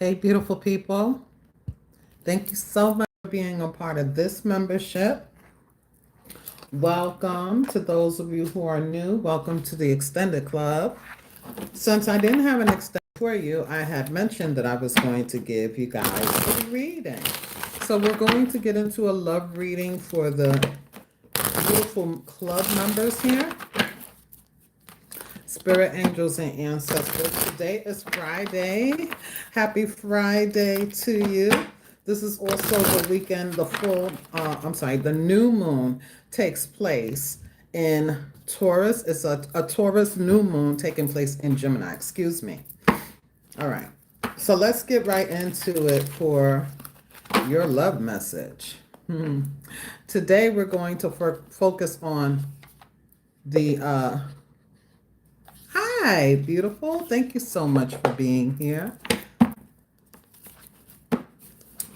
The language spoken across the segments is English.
Hey, beautiful people. Thank you so much for being a part of this membership. Welcome to those of you who are new. Welcome to the Extended Club. Since I didn't have an extended for you, I had mentioned that I was going to give you guys a reading. So we're going to get into a love reading for the beautiful club members here. Spirit angels and ancestors. Today is Friday. Happy Friday to you. This is also the weekend, the new moon takes place in Taurus. It's a Taurus new moon taking place in Gemini. Excuse me. All right. So let's get right into it for your love message. Today we're going to focus on the Hi, beautiful. Thank you so much for being here.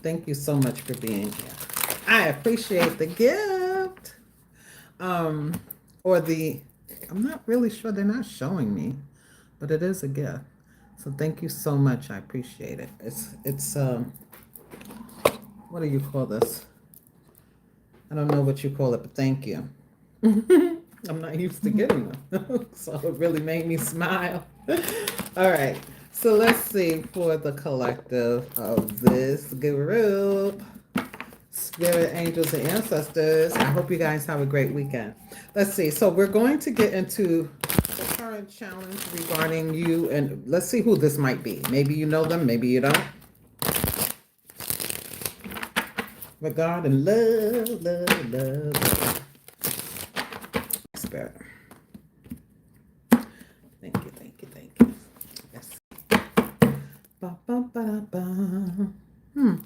Thank you so much for being here. I appreciate the gift. Or the, I'm not really sure, they're not showing me, but it is a gift. So thank you so much. I appreciate it. It's what do you call this? I don't know what you call it, but thank you. I'm not used to getting them. So it really made me smile. All right. So let's see for the collective of this group. Spirit, angels, and ancestors. I hope you guys have a great weekend. Let's see. So we're going to get into the current challenge regarding you, and let's see who this might be. Maybe you know them, maybe you don't. Regarding love. Spirit. Thank you. Yes. Ba, ba, ba, da, ba.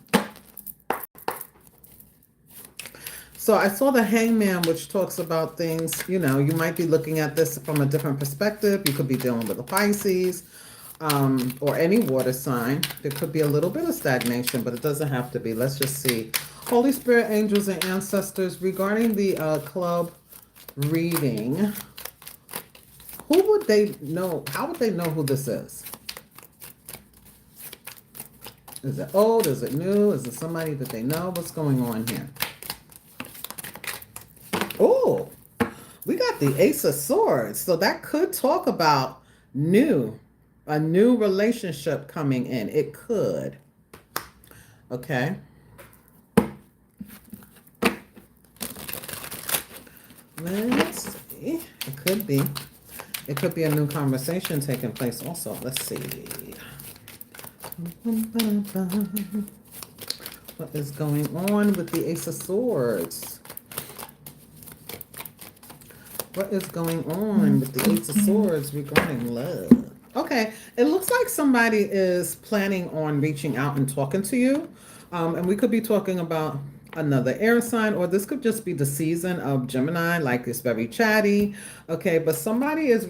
So I saw the hangman, which talks about things, you might be looking at this from a different perspective. You could be dealing with a Pisces or any water sign. There could be a little bit of stagnation, but it doesn't have to be. Let's just see. Holy Spirit, angels, and ancestors, regarding the club reading, who would they know? How would they know who this is? Is it old? Is it new? Is it somebody that they know? What's going on here? Oh, we got the Ace of Swords. So that could talk about a new relationship coming in. It could. Okay. Let's see. It could be. It could be a new conversation taking place also. Let's see. What is going on with the Ace of Swords? What is going on with the Ace of Swords regarding love? Okay, it looks like somebody is planning on reaching out and talking to you. And we could be talking about another air sign, or this could just be the season of Gemini, like it's very chatty. Okay, but somebody is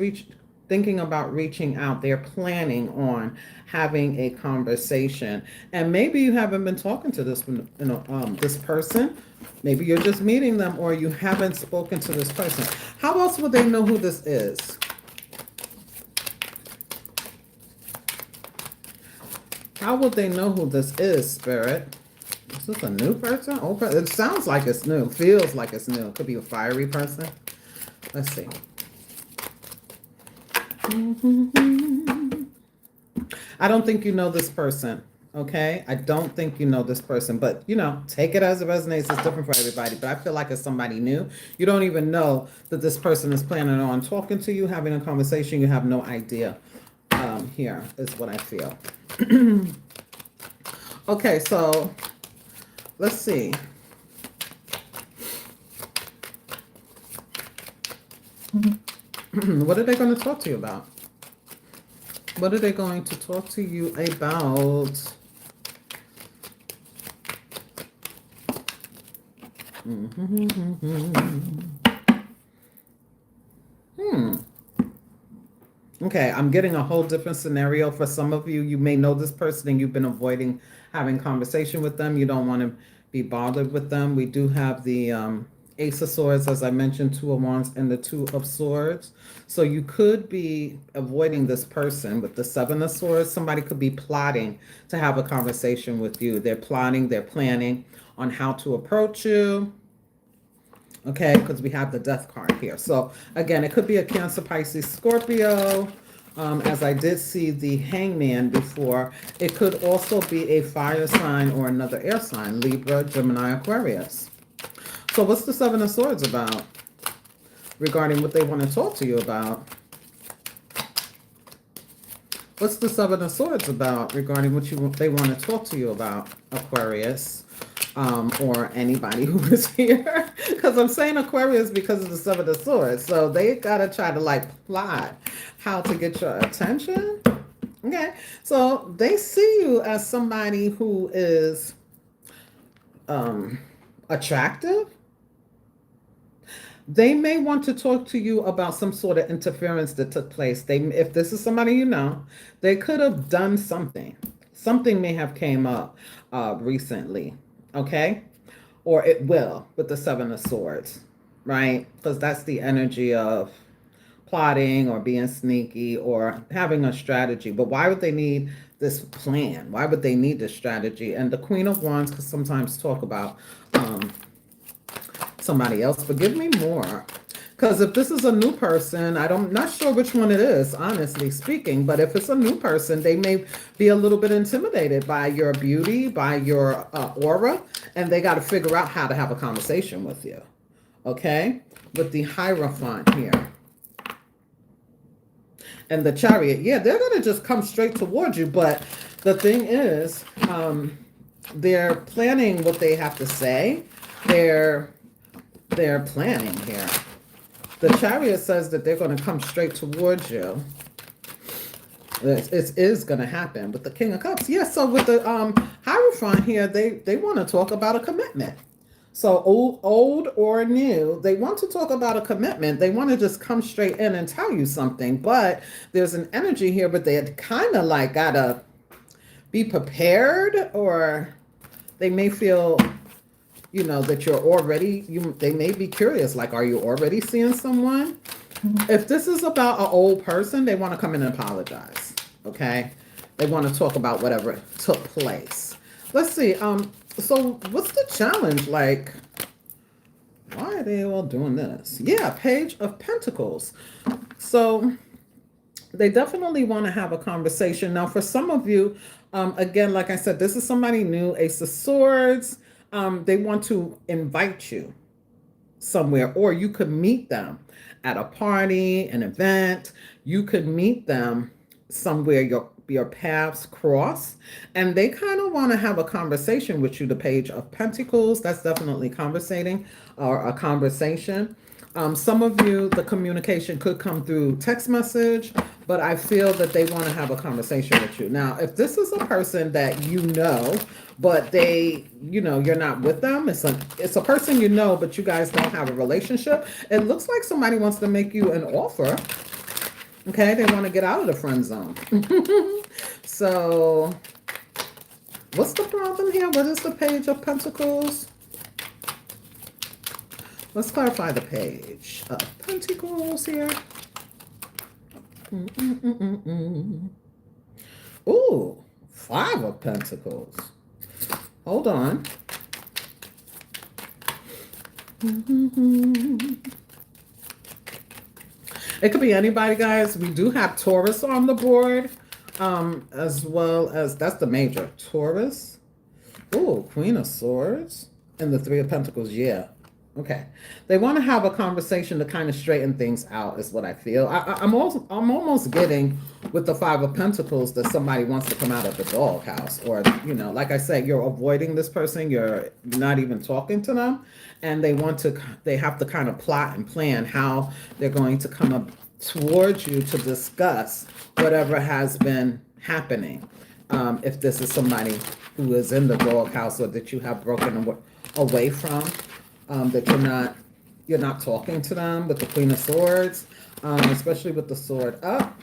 thinking about reaching out. They're planning on having a conversation, and maybe you haven't been talking to this person. Maybe you're just meeting them, or you haven't spoken to this person. How else would they know who this is? How would they know who this is, Spirit? Is this a new person? Old person? It sounds like it's new. Feels like it's new. It could be a fiery person. Let's see. I don't think you know this person. Okay? I don't think you know this person. But, take it as it resonates. It's different for everybody. But I feel like it's somebody new. You don't even know that this person is planning on talking to you, having a conversation. You have no idea. Here is what I feel. Okay, so let's see. What are they going to talk to you about? What are they going to talk to you about? Okay, I'm getting a whole different scenario for some of you. You may know this person and you've been avoiding having conversation with them. You don't want to be bothered with them. We do have the Ace of Swords, as I mentioned, Two of Wands, and the Two of Swords. So you could be avoiding this person with the Seven of Swords. Somebody could be plotting to have a conversation with you. They're plotting, they're planning on how to approach you. Okay, because we have the Death card here. So again, it could be a Cancer, Pisces, Scorpio. As I did see the Hangman before, it could also be a fire sign or another air sign, Libra, Gemini, Aquarius. So what's the Seven of Swords about regarding what they want to talk to you about? What's the Seven of Swords about regarding what they want to talk to you about, Aquarius, or anybody who is here? Because I'm saying Aquarius because of the Seven of Swords. So they got to try to like plot how to get your attention. Okay. So they see you as somebody who is attractive. They may want to talk to you about some sort of interference that took place. If this is somebody you know, they could have done something. Something may have came up recently, okay? Or it will with the Seven of Swords, right? Because that's the energy of plotting or being sneaky or having a strategy. But why would they need this plan? Why would they need this strategy? And the Queen of Wands could sometimes talk about somebody else, but give me more. Because if this is a new person, I'm not sure which one it is, honestly speaking, but if it's a new person, they may be a little bit intimidated by your beauty, by your aura, and they got to figure out how to have a conversation with you, okay? With the Hierophant here. And the Chariot, yeah, they're going to just come straight towards you, but the thing is, they're planning what they have to say. They're planning here. The Chariot says that they're going to come straight towards you. It is going to happen with the King of Cups. Yeah, so with the Hierophant here, they want to talk about a commitment. So old or new, they want to talk about a commitment. They want to just come straight in and tell you something. But there's an energy here, but they kind of like got to be prepared, or they may feel, you know, that you're already, they may be curious, like, are you already seeing someone? If this is about an old person, they want to come in and apologize, okay? They want to talk about whatever took place. Let's see, so what's the challenge? Like, why are they all doing this? Yeah, Page of Pentacles. So they definitely want to have a conversation. Now, for some of you, again, like I said, this is somebody new, Ace of Swords. They want to invite you somewhere, or you could meet them at a party, an event. You could meet them somewhere your paths cross, and they kind of want to have a conversation with you. The Page of Pentacles, that's definitely conversating or a conversation. Some of you, the communication could come through text message, but I feel that they want to have a conversation with you. Now, if this is a person that you know, but they, you know, you're not with them, it's a person you know, but you guys don't have a relationship. It looks like somebody wants to make you an offer. Okay, they want to get out of the friend zone. So, what's the problem here? What is the Page of Pentacles? Let's clarify the Page of Pentacles here. Ooh, Five of Pentacles. Hold on. It could be anybody, guys. We do have Taurus on the board, as well as, that's the major. Taurus. Ooh, Queen of Swords. And the Three of Pentacles, yeah. Okay. They want to have a conversation to kind of straighten things out, is what I feel. I'm almost getting with the Five of Pentacles that somebody wants to come out of the doghouse, or, you know, like I said, you're avoiding this person. You're not even talking to them, and they have to kind of plot and plan how they're going to come up towards you to discuss whatever has been happening. If this is somebody who is in the doghouse, or that you have broken away from, that you're not talking to them, with the Queen of Swords, especially with the sword up.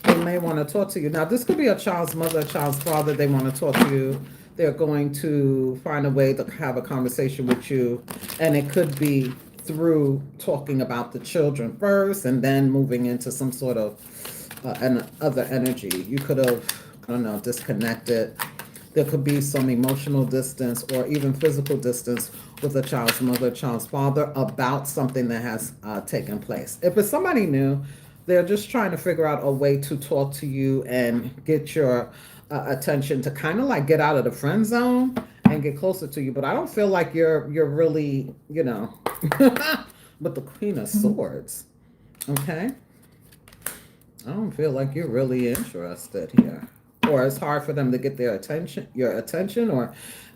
They may want to talk to you. Now, this could be a child's mother, a child's father. They want to talk to you. They're going to find a way to have a conversation with you, and it could be through talking about the children first and then moving into some sort of other energy. You could have, I don't know, disconnected. There could be some emotional distance or even physical distance with a child's mother, child's father about something that has taken place. If it's somebody new, they're just trying to figure out a way to talk to you and get your attention to kind of like get out of the friend zone and get closer to you. But I don't feel like you're really, with the Queen of Swords. Okay. I don't feel like you're really interested here. Or it's hard for them to get your attention, or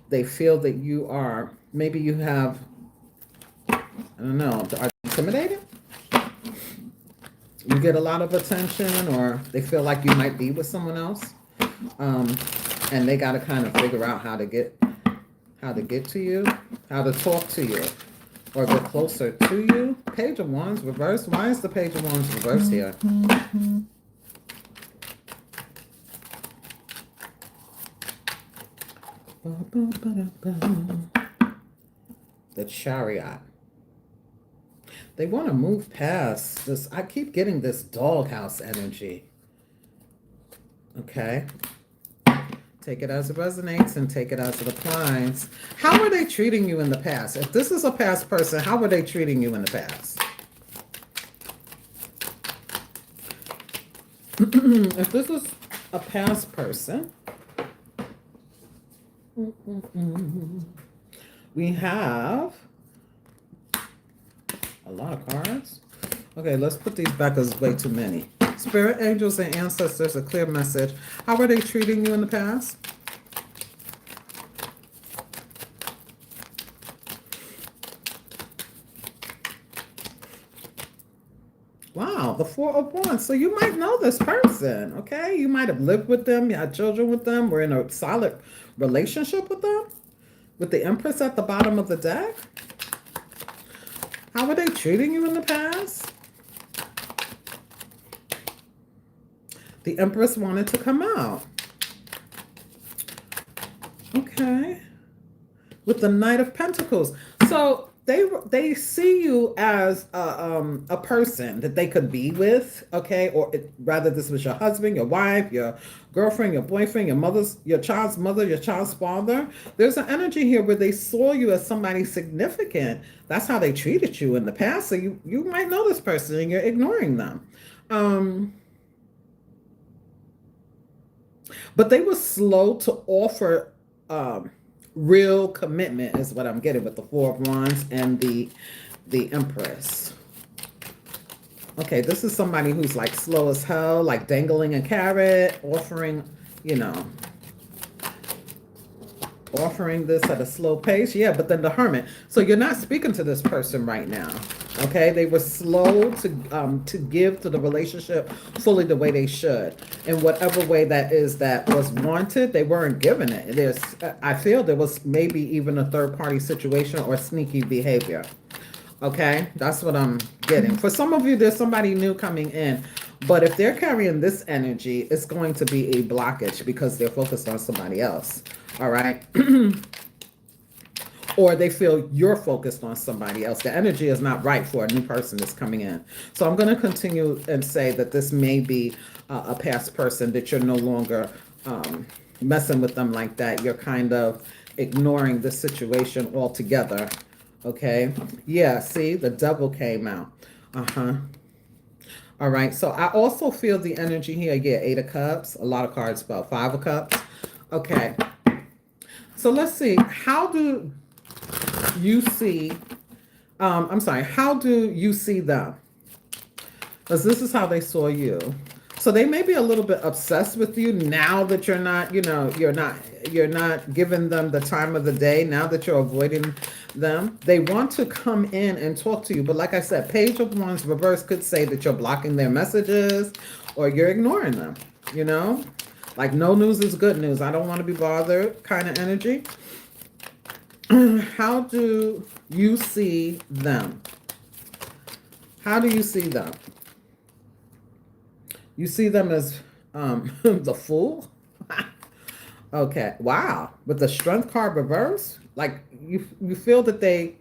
they feel that you are, maybe you have, I don't know, are you intimidated? You get a lot of attention, or they feel like you might be with someone else. And they got to kind of figure out how to get to you, how to talk to you, or get closer to you. Page of Wands reversed. Why is the Page of Wands reversed here? The Chariot. They want to move past this. I keep getting this doghouse energy. Okay. Take it as it resonates and take it as it applies. How are they treating you in the past? If this is a past person, how were they treating you in the past? If this is a past person, we have a lot of cards. Okay, let's put these back because it's way too many. Spirit angels and ancestors, a clear message. How are they treating you in the past? Wow, the Four of Wands. So you might know this person, okay? You might have lived with them, you had children with them, were in a solid relationship with them. With the Empress at the bottom of the deck. How are they treating you in the past? The Empress wanted to come out. Okay. With the Knight of Pentacles. So they see you as a person that they could be with, okay? Or rather, this was your husband, your wife, your girlfriend, your boyfriend, your child's mother, your child's father. There's an energy here where they saw you as somebody significant. That's how they treated you in the past. So you might know this person and you're ignoring them. But they were slow to offer real commitment is what I'm getting with the Four of Wands and the Empress. Okay, this is somebody who's like slow as hell, like dangling a carrot, offering this at a slow pace. Yeah, but then the Hermit. So you're not speaking to this person right now. Okay, they were slow to give to the relationship fully the way they should. In whatever way that was wanted, they weren't giving it. I feel there was maybe even a third party situation or sneaky behavior. Okay, that's what I'm getting. For some of you, there's somebody new coming in. But if they're carrying this energy, it's going to be a blockage because they're focused on somebody else. All right. Or they feel you're focused on somebody else. The energy is not right for a new person that's coming in. So I'm going to continue and say that this may be a past person, that you're no longer messing with them like that. You're kind of ignoring the situation altogether. Okay. Yeah. See, the Devil came out. All right. So I also feel the energy here. Yeah. 8 of Cups. A lot of cards spell 5 of Cups. Okay. So let's see. How do you see, how do you see them? Because this is how they saw you. So they may be a little bit obsessed with you now that you're not, you're not giving them the time of the day. Now that you're avoiding them, they want to come in and talk to you. But like I said, Page of Wands reverse could say that you're blocking their messages or you're ignoring them, like no news is good news. I don't want to be bothered kind of energy. How do you see them? How do you see them? You see them as the Fool? Okay. Wow. With the strength card reverse, like you feel that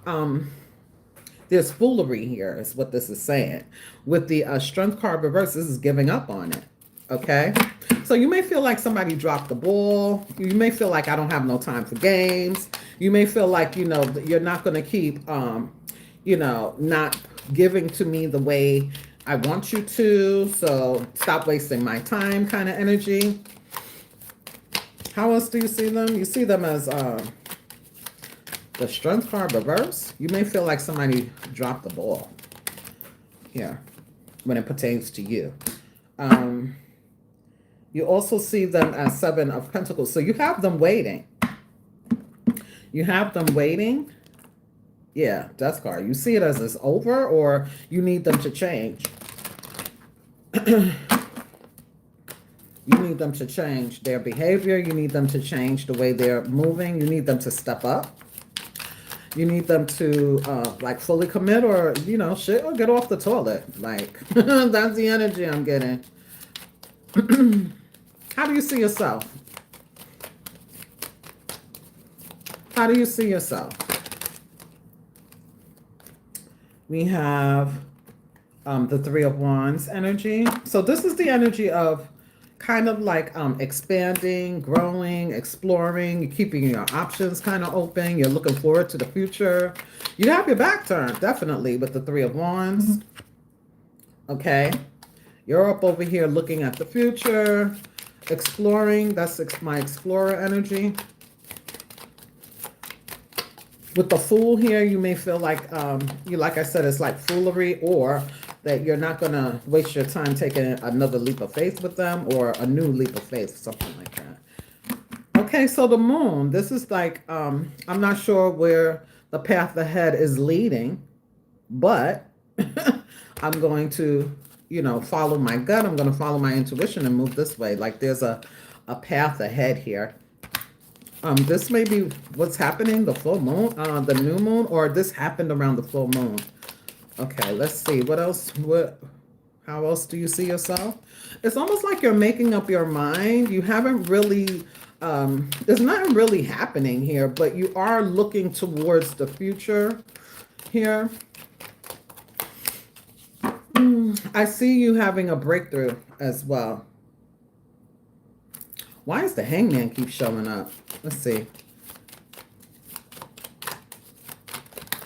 um there's foolery here is what this is saying. With the strength card reverse, this is giving up on it. Okay. So you may feel like somebody dropped the ball. You may feel like I don't have no time for games. You may feel like, you're not going to keep, not giving to me the way I want you to. So stop wasting my time kind of energy. How else do you see them? You see them as the strength card reverse. You may feel like somebody dropped the ball here when it pertains to you. You also see them as Seven of Pentacles. So you have them waiting. You have them waiting. Yeah, Death card. You see it as it's over, or you need them to change. You need them to change their behavior. You need them to change the way they're moving. You need them to step up. You need them to like fully commit, or shit, or get off the toilet. Like that's the energy I'm getting. How do you see yourself? How do you see yourself? We have the Three of Wands energy. So this is the energy of kind of like expanding, growing, exploring. You're keeping your options kind of open. You're looking forward to the future. You have your back turned, definitely, with the Three of Wands. Okay. You're up over here looking at the future, exploring. That's my explorer energy. With the Fool here, you may feel like, like I said, it's like foolery, or that you're not going to waste your time taking another leap of faith with them, or a new leap of faith, something like that. Okay, so the Moon, this is like, I'm not sure where the path ahead is leading, but I'm going to, follow my gut. I'm going to follow my intuition and move this way. Like there's a path ahead here. This may be what's happening, the full moon, the new moon, or this happened around the full moon. Okay, let's see. What else? How else do you see yourself? It's almost like you're making up your mind. You haven't really, there's nothing really happening here, but you are looking towards the future here. I see you having a breakthrough as well. Why does the Hangman keep showing up? Let's see.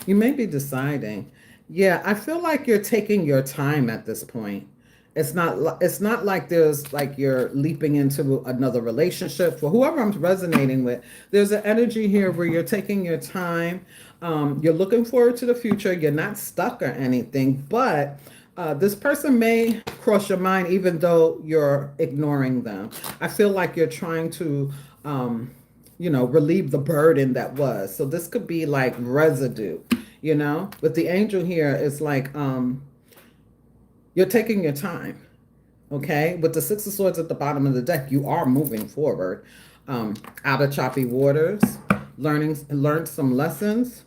You may be deciding. Yeah, I feel like you're taking your time at this point. It's not like there's like you're leaping into another relationship. For whoever I'm resonating with, there's an energy here where you're taking your time. You're looking forward to the future. You're not stuck or anything, but this person may cross your mind even though you're ignoring them. I feel like you're trying to, relieve the burden that was. So this could be like residue, With the angel here, it's like you're taking your time, okay? With the Six of Swords at the bottom of the deck, you are moving forward out of choppy waters, learned some lessons,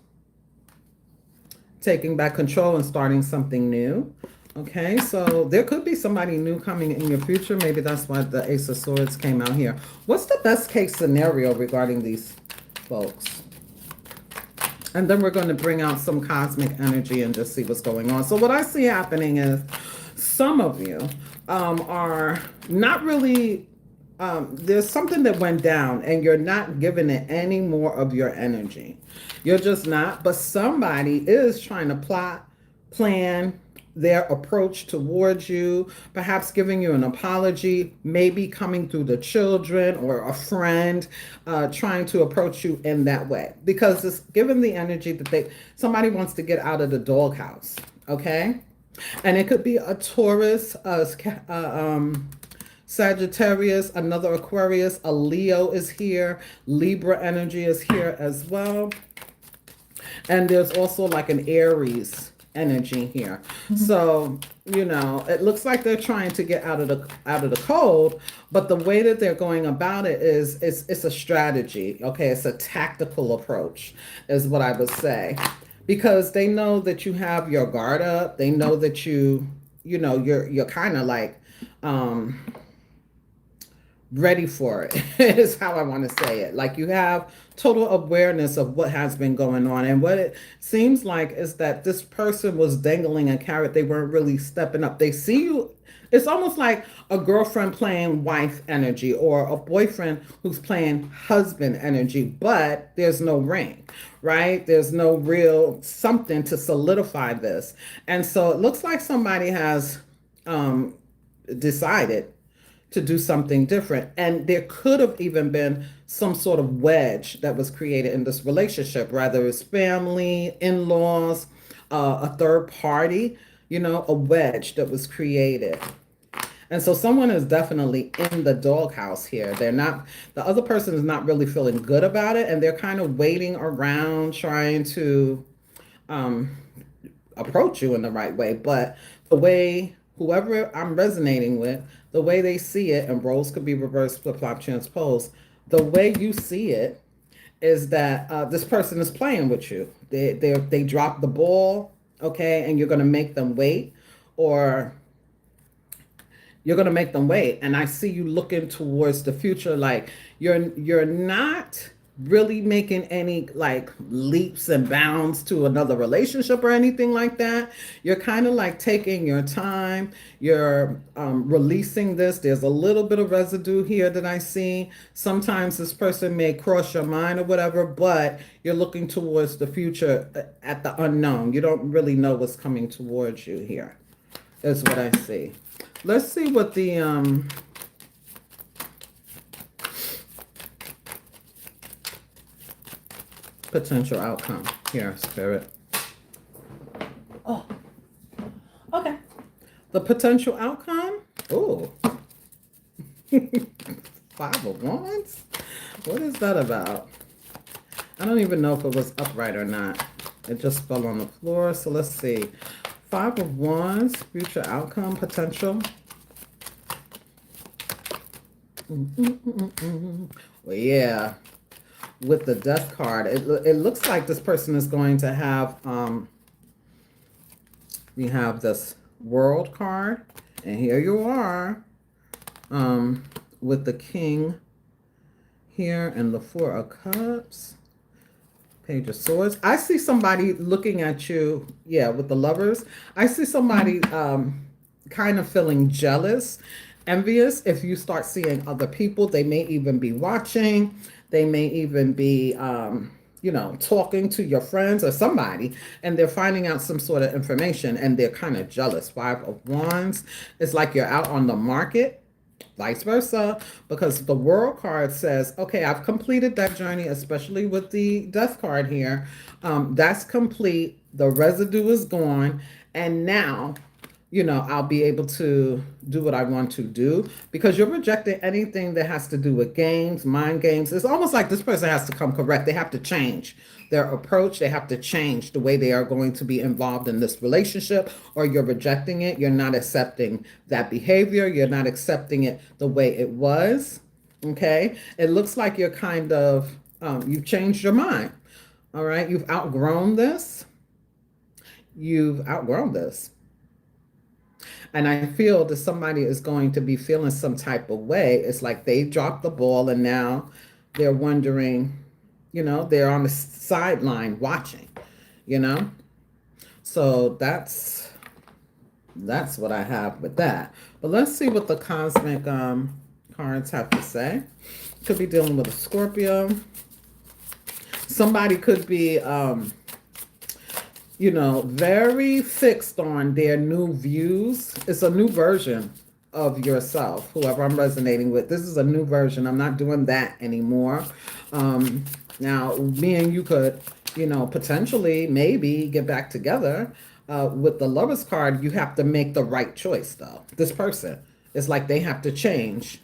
taking back control and starting something new. Okay, so there could be somebody new coming in your future. Maybe that's why the Ace of Swords came out here. What's the best case scenario regarding these folks? And then we're going to bring out some cosmic energy and just see what's going on. So what I see happening is some of you are not really, there's something that went down and you're not giving it any more of your energy. You're just not, but somebody is trying to plan their approach towards you, perhaps giving you an apology, maybe coming through the children or a friend trying to approach you in that way, because it's given the energy that somebody wants to get out of the doghouse. Okay, and it could be a Taurus, Sagittarius, another Aquarius, a Leo is here, Libra energy is here as well, and there's also like an Aries energy here. So it looks like they're trying to get out of the cold, but the way that they're going about it is it's a strategy. Okay, it's a tactical approach is what I would say, because they know that you have your guard up. They know that you're kind of like ready for it is how I want to say it. Like you have total awareness of what has been going on. And what it seems like is that this person was dangling a carrot. They weren't really stepping up. They see you. It's almost like a girlfriend playing wife energy or a boyfriend who's playing husband energy, but there's no ring, right? There's no real something to solidify this. And so it looks like somebody has um, decided to do something different. And there could have even been some sort of wedge that was created in this relationship, whether it's family, in laws, a third party, a wedge that was created. And so someone is definitely in the doghouse here. They're not, the other person is not really feeling good about it. And they're kind of waiting around trying to um, approach you in the right way. But the way whoever I'm resonating with, the way they see it, and roles could be reversed, flip flop, transposed, the way you see it is that this person is playing with you. They drop the ball, okay, and you're going to make them wait, or you're going to make them wait. And I see you looking towards the future, like you're not really making any like leaps and bounds to another relationship or anything like that. You're kind of like taking your time. You're releasing this. There's a little bit of residue here that I see. Sometimes this person may cross your mind or whatever, but you're looking towards the future at the unknown. You don't really know what's coming towards you here, is what I see. Let's see what the potential outcome here, Spirit. Oh, okay. The potential outcome? Oh, Five of Wands? What is that about? I don't even know if it was upright or not. It just fell on the floor. So let's see. Five of Wands, future outcome, potential. Well, yeah. With the Death card, it looks like this person is going to have, we have this World card, and here you are, with the King here and the Four of Cups, Page of Swords. I see somebody looking at you, yeah, with the Lovers. I see somebody kind of feeling jealous, envious. If you start seeing other people, they may even be watching. They may even be, talking to your friends or somebody, and they're finding out some sort of information, and they're kind of jealous. Five of Wands. It's like you're out on the market, vice versa, because the World card says, okay, I've completed that journey, especially with the Death card here. That's complete. The residue is gone. And now, I'll be able to do what I want to do, because you're rejecting anything that has to do with games, mind games. It's almost like this person has to come correct. They have to change their approach. They have to change the way they are going to be involved in this relationship, or you're rejecting it. You're not accepting that behavior. You're not accepting it the way it was. Okay. It looks like you're kind of, you've changed your mind. All right. You've outgrown this. You've outgrown this. And I feel that somebody is going to be feeling some type of way. It's like they dropped the ball and now they're wondering, they're on the sideline watching, So that's what I have with that. But let's see what the cosmic cards have to say. Could be dealing with a Scorpio. Somebody could be very fixed on their new views. It's a new version of yourself, whoever I'm resonating with. This is a new version. I'm not doing that anymore. Now, me and you could, potentially maybe get back together. With the Lovers card, you have to make the right choice, though. This person, it's like they have to change.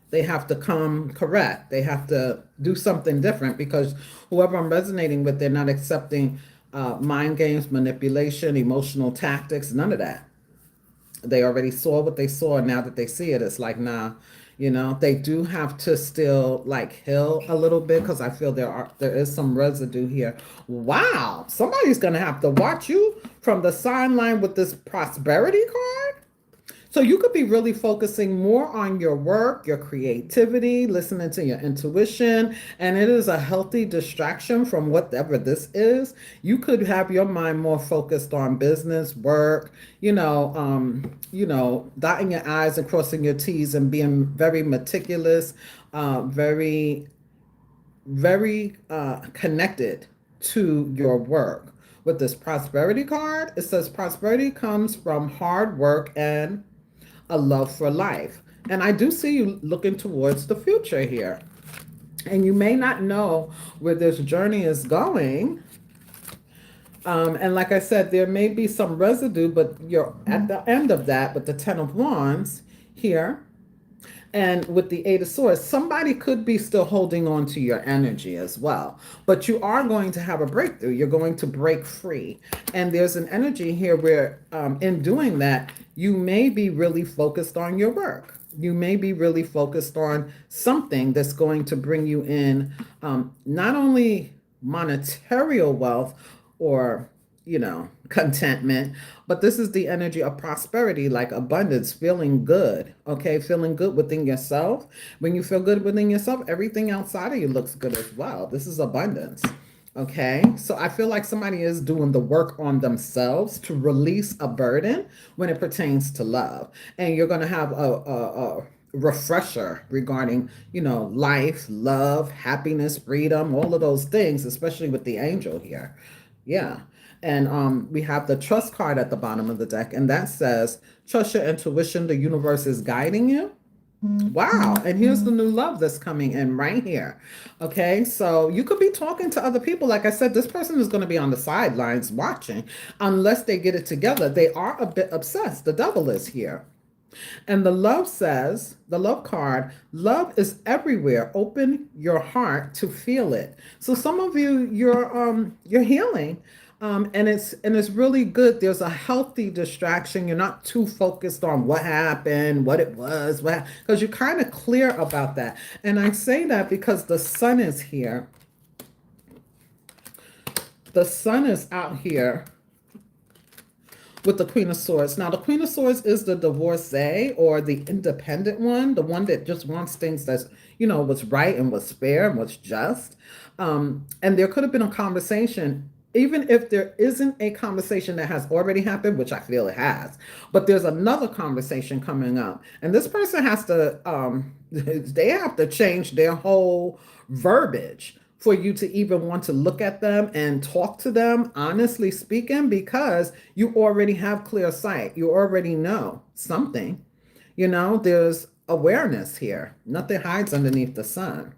They have to come correct. They have to do something different, because whoever I'm resonating with, they're not accepting mind games, manipulation, emotional tactics, none of that. They already saw what they saw, and now that they see it, it's like, nah, they do have to still like heal a little bit, because I feel there is some residue here. Wow, somebody's gonna have to watch you from the sideline with this prosperity card. So you could be really focusing more on your work, your creativity, listening to your intuition, and it is a healthy distraction from whatever this is. You could have your mind more focused on business, work, dotting your I's and crossing your T's and being very meticulous, very connected to your work. With this prosperity card, it says prosperity comes from hard work and a love for life. And I do see you looking towards the future here. And you may not know where this journey is going. And like I said, there may be some residue, but you're at the end of that with the Ten of Wands here. And with the Eight of Swords, somebody could be still holding on to your energy as well. But you are going to have a breakthrough. You're going to break free. And there's an energy here where, in doing that, you may be really focused on your work. You may be really focused on something that's going to bring you in not only monetary wealth or contentment, but this is the energy of prosperity, like abundance, feeling good, okay? Feeling good within yourself. When you feel good within yourself, everything outside of you looks good as well. This is abundance, okay? So I feel like somebody is doing the work on themselves to release a burden when it pertains to love. And you're going to have a refresher regarding life, love, happiness, freedom, all of those things, especially with the angel here. Yeah. And we have the trust card at the bottom of the deck, and that says, trust your intuition, the universe is guiding you. Wow. And here's the new love that's coming in right here. Okay. So you could be talking to other people. Like I said, this person is going to be on the sidelines watching unless they get it together. They are a bit obsessed. The devil is here. And the love says, the love card, love is everywhere. Open your heart to feel it. So some of you, you're healing. And it's really good. There's a healthy distraction. You're not too focused on what happened, what it was, because you're kind of clear about that. And I say that because the sun is here. The sun is out here with the Queen of Swords. Now, the Queen of Swords is the divorcee or the independent one, the one that just wants things that's, was right and was fair and was just. And there could have been a conversation, even if there isn't a conversation that has already happened, which I feel it has, but there's another conversation coming up. And this person has to, they have to change their whole verbiage for you to even want to look at them and talk to them, honestly speaking, because you already have clear sight. You already know something. There's awareness here. Nothing hides underneath the sun.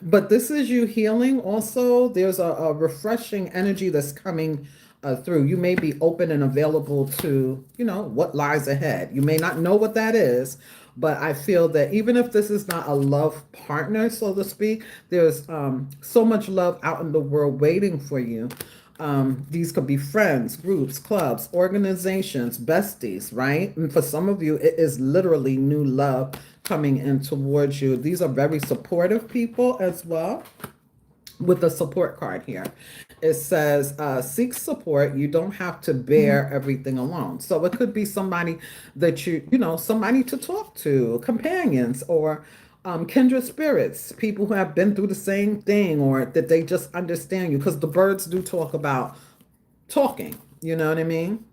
But this is you healing also. There's a refreshing energy that's coming through. You may be open and available to, what lies ahead. You may not know what that is, but I feel that even if this is not a love partner, so to speak, there's so much love out in the world waiting for you. These could be friends, groups, clubs, organizations, besties, right? And for some of you, it is literally new love coming in towards you. These are very supportive people as well. With the support card here, it says, seek support. You don't have to bear everything alone. So it could be somebody that somebody to talk to, companions, or kindred spirits, people who have been through the same thing, or that they just understand you, because the birds do talk about talking, you know what I mean?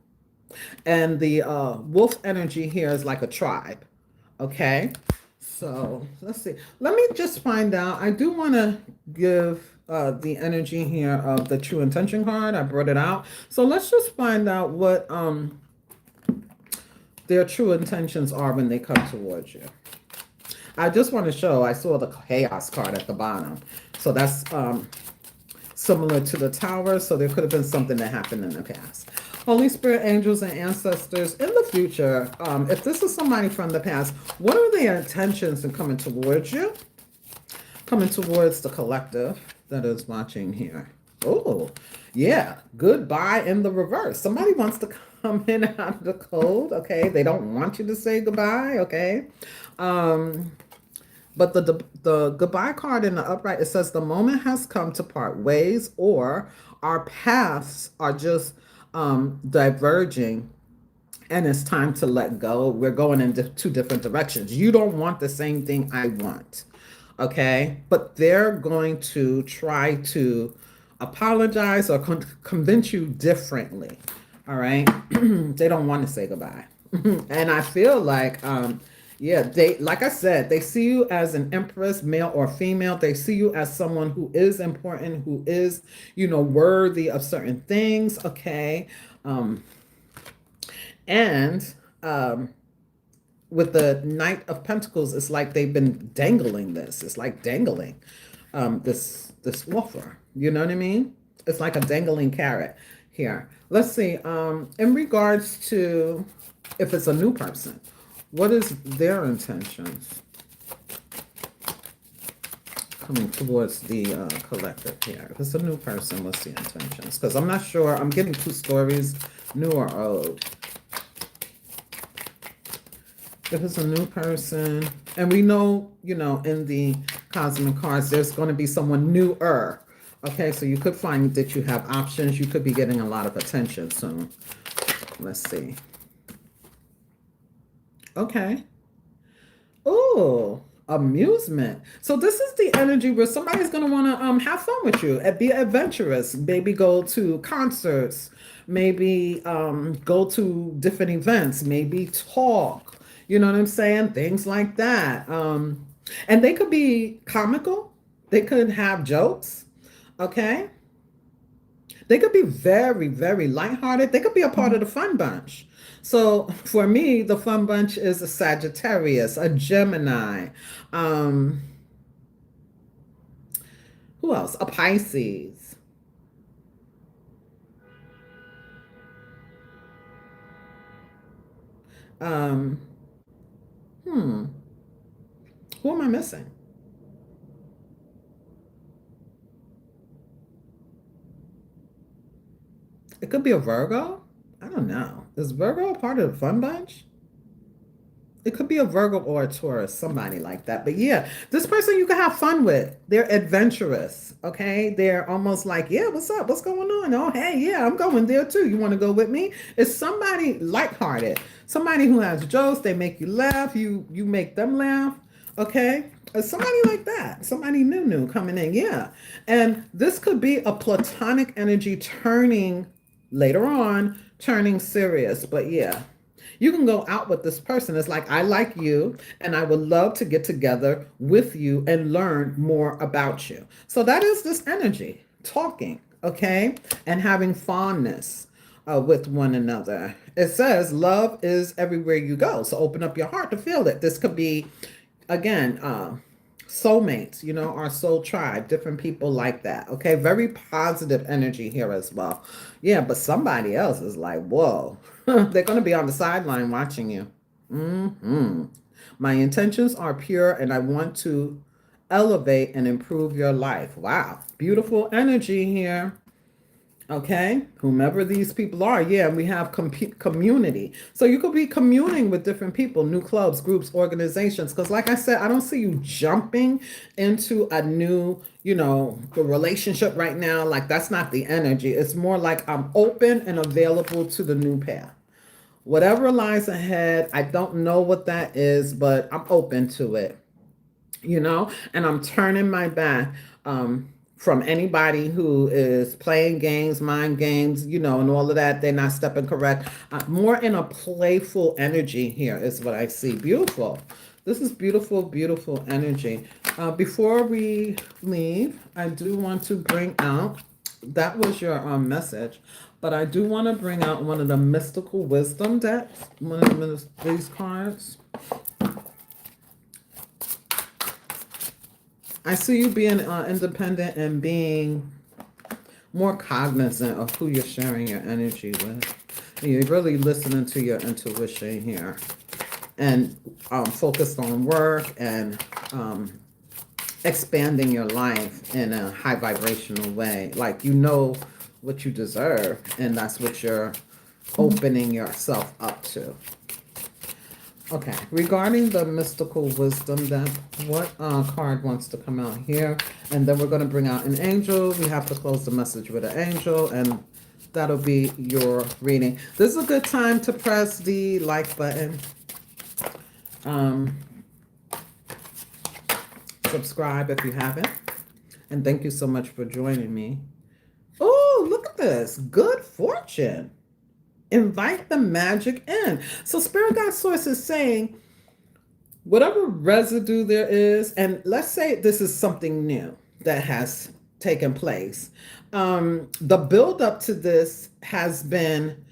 And the wolf energy here is like a tribe. Okay. So let's see. Let me just find out. I do want to give the energy here of the true intention card. I brought it out. So let's just find out what their true intentions are when they come towards you. I just want to show, I saw the chaos card at the bottom. So that's similar to the tower. So there could have been something that happened in the past. Holy Spirit, angels, and ancestors, in the future, if this is somebody from the past, what are their intentions in coming towards you? Coming towards the collective that is watching here. Oh, yeah. Goodbye in the reverse. Somebody wants to come in out of the cold, okay? They don't want you to say goodbye, okay? But the goodbye card in the upright, it says the moment has come to part ways, or our paths are just diverging and it's time to let go. We're going in two different directions. You don't want the same thing I want, okay? But they're going to try to apologize or convince you differently, all right? They don't want to say goodbye. And I feel like, yeah, they, like I said, they see you as an empress, male or female. They see you as someone who is important, who is, worthy of certain things, okay? And with the Knight of Pentacles, it's like they've been dangling this. It's like dangling this offer. You know what I mean? It's like a dangling carrot here. Let's see. In regards to if it's a new person, what is their intentions coming towards the collective here? If it's a new person, what's the intentions? Because I'm not sure. I'm getting two stories, new or old. If it's a new person, and we know, in the cosmic cards, there's going to be someone newer. Okay, so you could find that you have options. You could be getting a lot of attention soon. Let's see. Okay. Oh, amusement. So this is the energy where somebody's going to want to have fun with you and be adventurous. Maybe go to concerts. Maybe go to different events. Maybe talk. You know what I'm saying? Things like that. And they could be comical. They could have jokes. Okay. They could be very, very lighthearted. They could be a part of the fun bunch. So for me, the fun bunch is a Sagittarius, a Gemini. Who else? A Pisces. Who am I missing? It could be a Virgo. I don't know. Is Virgo a part of the fun bunch? It could be a Virgo or a Taurus, somebody like that. But yeah, this person you can have fun with. They're adventurous, okay? They're almost like, yeah, what's up? What's going on? Oh, hey, yeah, I'm going there too. You want to go with me? It's somebody lighthearted, somebody who has jokes. They make you laugh. You make them laugh, okay? Somebody like that, somebody new coming in, yeah. And this could be a platonic energy turning later on, turning serious. But yeah, you can go out with this person. It's like, I like you and I would love to get together with you and learn more about you. So that is this energy, talking, okay? And having fondness with one another. It says love is everywhere you go. So open up your heart to feel it. This could be, again, soulmates, our soul tribe, different people like that. Okay, very positive energy here as well. Yeah, but somebody else is like, whoa, they're going to be on the sideline watching you. My intentions are pure and I want to elevate and improve your life. Wow, beautiful energy here. Okay, whomever these people are, yeah, we have community. So you could be communing with different people, new clubs, groups, organizations. Because, like I said, I don't see you jumping into a new, the relationship right now. Like, that's not the energy. It's more like I'm open and available to the new path. Whatever lies ahead, I don't know what that is, but I'm open to it, and I'm turning my back. From anybody who is playing games, mind games, and all of that. They're not stepping correct. More in a playful energy here is what I see. Beautiful. This is beautiful, beautiful energy. Before we leave, I do want to bring out, that was your message, but I do want to bring out one of the mystical wisdom decks, one of these cards. I see you being independent and being more cognizant of who you're sharing your energy with. And you're really listening to your intuition here and focused on work and expanding your life in a high vibrational way. Like, what you deserve, and that's what you're opening yourself up to. Okay, regarding the mystical wisdom, that what card wants to come out here? And then we're going to bring out an angel. We have to close the message with an angel, and that'll be your reading. This is a good time to press the like button. Subscribe if you haven't. And thank you so much for joining me. Oh, look at this. Good fortune. Invite the magic in. So Spirit Guide Source is saying, whatever residue there is, and let's say this is something new that has taken place. The build up to this has been,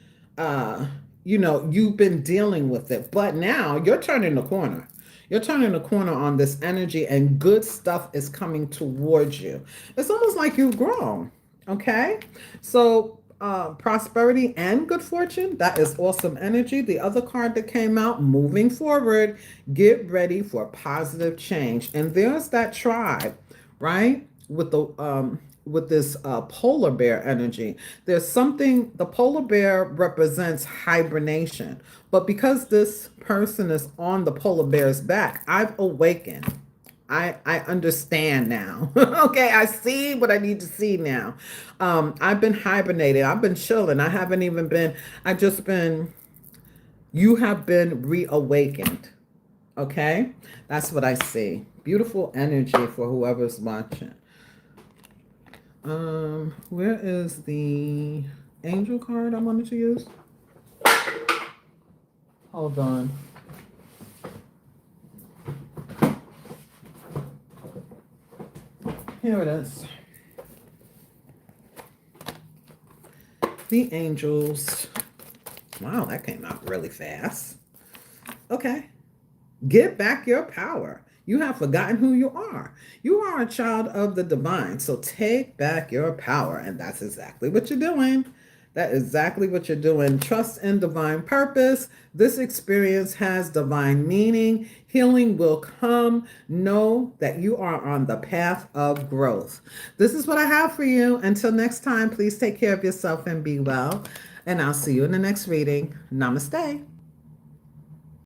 you've been dealing with it, but now you're turning the corner. You're turning the corner on this energy, and good stuff is coming towards you. It's almost like you've grown. Okay. So, prosperity and good fortune, that is awesome energy. The other card that came out, moving forward, get ready for positive change. And there's that tribe, right? With this polar bear energy. There's something, the polar bear represents hibernation. But because this person is on the polar bear's back, I've awakened. I understand now. Okay, I see what I need to see now. I've been hibernating. I've been chilling. I haven't even been, you have been reawakened. Okay, that's what I see. Beautiful energy for whoever's watching. Where is the angel card I wanted to use? Hold on. Here it is. The angels. Wow, that came out really fast. Okay. Get back your power. You have forgotten who you are. You are a child of the divine. So take back your power. And that's exactly what you're doing. That is exactly what you're doing. Trust in divine purpose. This experience has divine meaning. Healing will come. Know that you are on the path of growth. This is what I have for you. Until next time, please take care of yourself and be well. And I'll see you in the next reading. Namaste.